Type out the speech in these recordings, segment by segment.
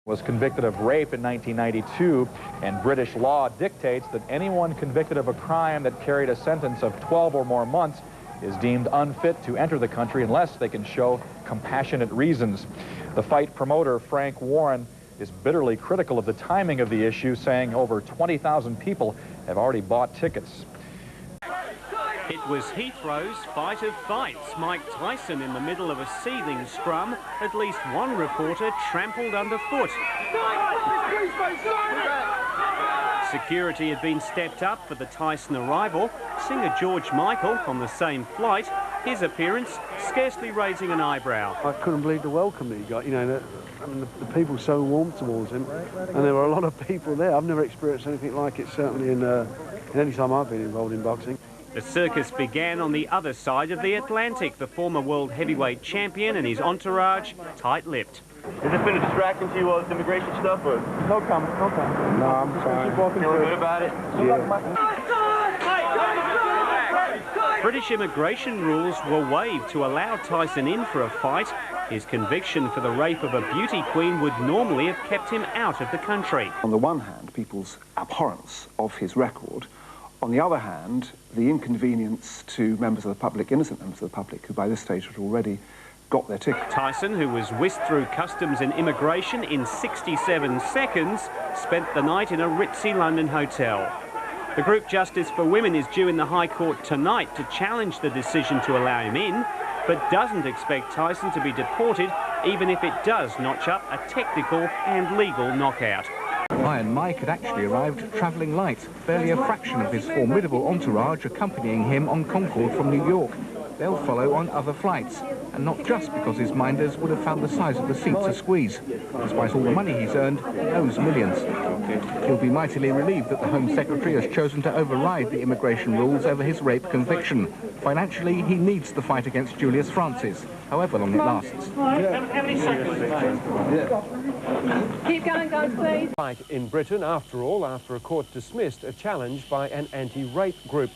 Was convicted of rape in 1992, and British law dictates that anyone convicted of a crime that carried a sentence of 12 or more months is deemed unfit to enter the country unless they can show compassionate reasons. The fight promoter, Frank Warren, is bitterly critical of the timing of the issue, saying over 20,000 people have already bought tickets. It was Heathrow's fight of fights. Mike Tyson in the middle of a seething scrum. At least one reporter trampled underfoot. Security had been stepped up for the Tyson arrival. Singer George Michael on the same flight. His appearance scarcely raising an eyebrow. I couldn't believe the welcome he got. You know, the people were so warm towards him, and there were a lot of people there. I've never experienced anything like it, certainly in any time I've been involved in boxing. The circus began on the other side of the Atlantic. The former world heavyweight champion and his entourage tight-lipped. Has this been a distraction to you, all this immigration stuff, or? No comment, no comment. No, I'm fine. Feeling good about it? Yeah. British immigration rules were waived to allow Tyson in for a fight. His conviction for the rape of a beauty queen would normally have kept him out of the country. On the one hand, people's abhorrence of his record. On the other hand, the inconvenience to members of the public, innocent members of the public, who by this stage had already got their ticket. Tyson, who was whisked through customs and immigration in 67 seconds, spent the night in a ritzy London hotel. The group Justice for Women is due in the High Court tonight to challenge the decision to allow him in, but doesn't expect Tyson to be deported, even if it does notch up a technical and legal knockout. Iron Mike had actually arrived travelling light, barely a fraction of his formidable entourage accompanying him on Concorde from New York. They'll follow on other flights, and not just because his minders would have found the size of the seat to squeeze. Despite all the money he's earned, he owes millions. He'll be mightily relieved that the Home Secretary has chosen to override the immigration rules over his rape conviction. Financially, he needs the fight against Julius Francis, however long it lasts. Keep going, guys, please. Fight in Britain, after all, after a court dismissed a challenge by an anti-rape group.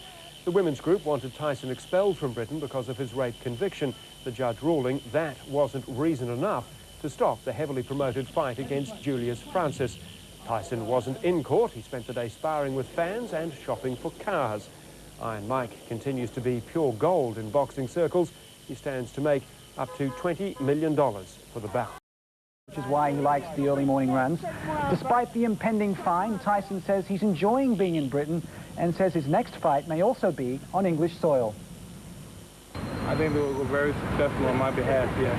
The women's group wanted Tyson expelled from Britain because of his rape conviction. The judge ruling that wasn't reason enough to stop the heavily promoted fight against Julius Francis. Tyson wasn't in court. He spent the day sparring with fans and shopping for cars. Iron Mike continues to be pure gold in boxing circles. He stands to make up to $20 million for the bout. Which is why he likes the early morning runs. Despite the impending fine, Tyson says he's enjoying being in Britain and says his next fight may also be on English soil. I think they were very successful on my behalf, yeah.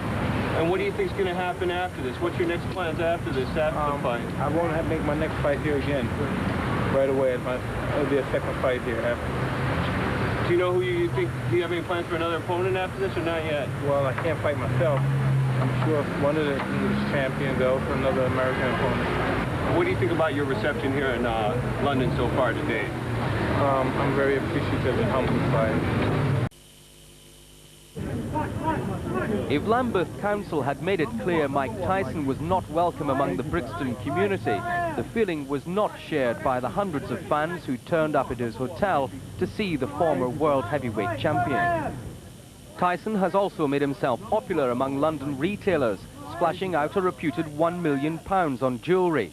And what do you think is going to happen after this? What's your next plans after this, after the fight? I want to make my next fight here again, right away. It'll be a second fight here after. Do you know who you think? Do you have any plans for another opponent after this, or not yet? Well, I can't fight myself. I'm sure one of the English champions, though, for another American opponent. What do you think about your reception here in London so far today? I'm very appreciative and humbled by it. If Lambeth Council had made it clear Mike Tyson was not welcome among the Brixton community, the feeling was not shared by the hundreds of fans who turned up at his hotel to see the former world heavyweight champion. Tyson has also made himself popular among London retailers, splashing out a reputed £1 million on jewellery.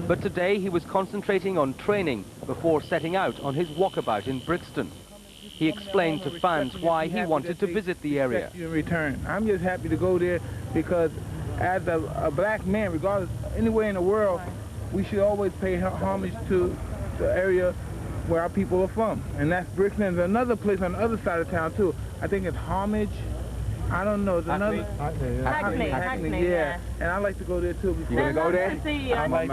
But today he was concentrating on training before setting out on his walkabout in Brixton. He explained to fans why he wanted to visit the area. In return, I'm just happy to go there because as a black man, regardless, anywhere in the world, we should always pay homage to the area where our people are from. And that's Brixton. And there's another place on the other side of town, too. I think it's Homage. I don't know. It's another... Hackney, yeah. And I like to go there, too. You want to go there? I'm like,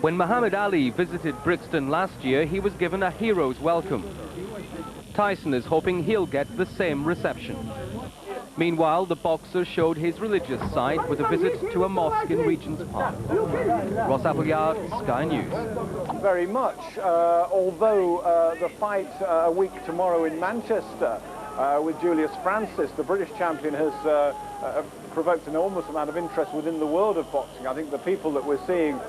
When Muhammad Ali visited Brixton last year, he was given a hero's welcome. Tyson is hoping he'll get the same reception. Meanwhile, the boxer showed his religious side with a visit to a mosque in Regent's Park. Ross Appleyard, Sky News. Very much, although the fight a week tomorrow in Manchester with Julius Francis, the British champion, has provoked an enormous amount of interest within the world of boxing. I think the people that we're seeing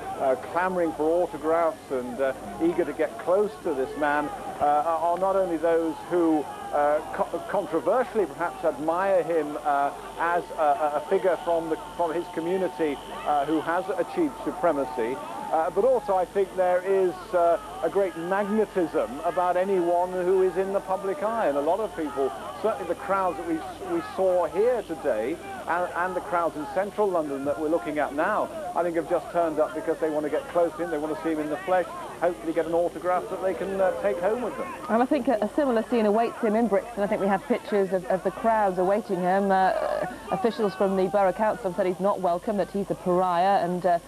clamouring for autographs and eager to get close to this man are not only those who controversially perhaps admire him as a figure from his community who has achieved supremacy. But also I think there is a great magnetism about anyone who is in the public eye, and a lot of people, certainly the crowds that we saw here today and the crowds in central London that we're looking at now, I think have just turned up because they want to get close to him, they want to see him in the flesh, hopefully get an autograph that they can take home with them. And I think a similar scene awaits him in Brixton. I think we have pictures of the crowds awaiting him. Officials from the Borough Council have said he's not welcome, that he's a pariah, and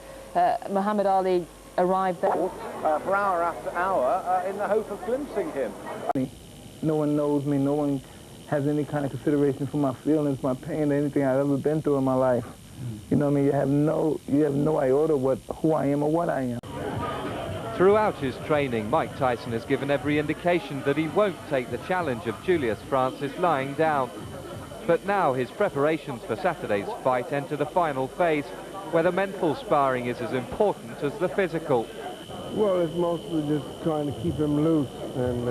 Muhammad Ali arrived there. For hour after hour in the hope of glimpsing him. No one knows me, no one has any kind of consideration for my feelings, my pain, anything I've ever been through in my life. You know what I mean? You have no iota who I am or what I am. Throughout his training, Mike Tyson has given every indication that he won't take the challenge of Julius Francis lying down. But now his preparations for Saturday's fight enter the final phase, where the mental sparring is as important as the physical. Well, it's mostly just trying to keep him loose and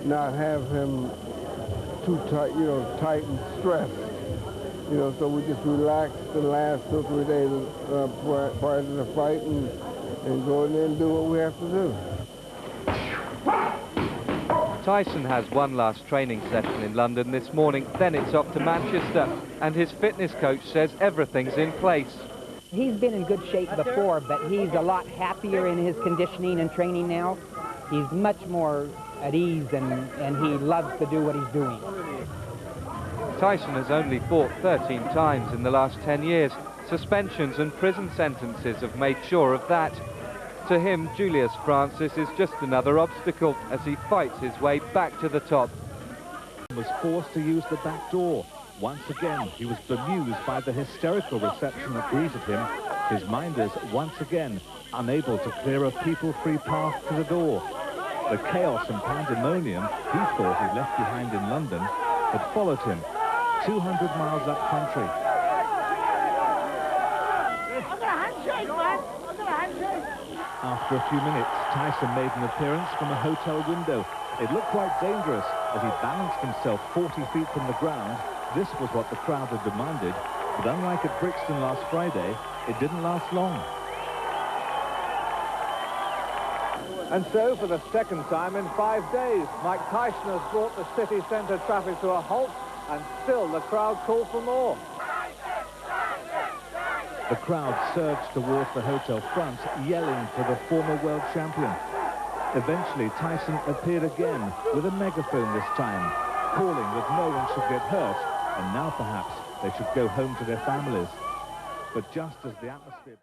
not have him too tight, tight and stressed. So we just relax the last 2 or 3 days prior to the fight and go in there and do what we have to do. Tyson has one last training session in London this morning, then it's off to Manchester, and his fitness coach says everything's in place. He's been in good shape before, but he's a lot happier in his conditioning and training now. He's much more at ease, and he loves to do what he's doing. Tyson has only fought 13 times in the last 10 years. Suspensions and prison sentences have made sure of that. To him, Julius Francis is just another obstacle as he fights his way back to the top. He was forced to use the back door. Once again, he was bemused by the hysterical reception that greeted him. His minders, once again, unable to clear a people-free path to the door. The chaos and pandemonium he thought he left behind in London had followed him 200 miles up country. After a few minutes, Tyson made an appearance from a hotel window. It looked quite dangerous as he balanced himself 40 feet from the ground. This was what the crowd had demanded, but unlike at Brixton last Friday, it didn't last long. And so, for the second time in 5 days, Mike Tyson has brought the city centre traffic to a halt, and still the crowd call for more. The crowd surged towards the hotel front, yelling for the former world champion. Eventually, Tyson appeared again with a megaphone this time, calling that no one should get hurt, and now perhaps they should go home to their families. But just as the atmosphere...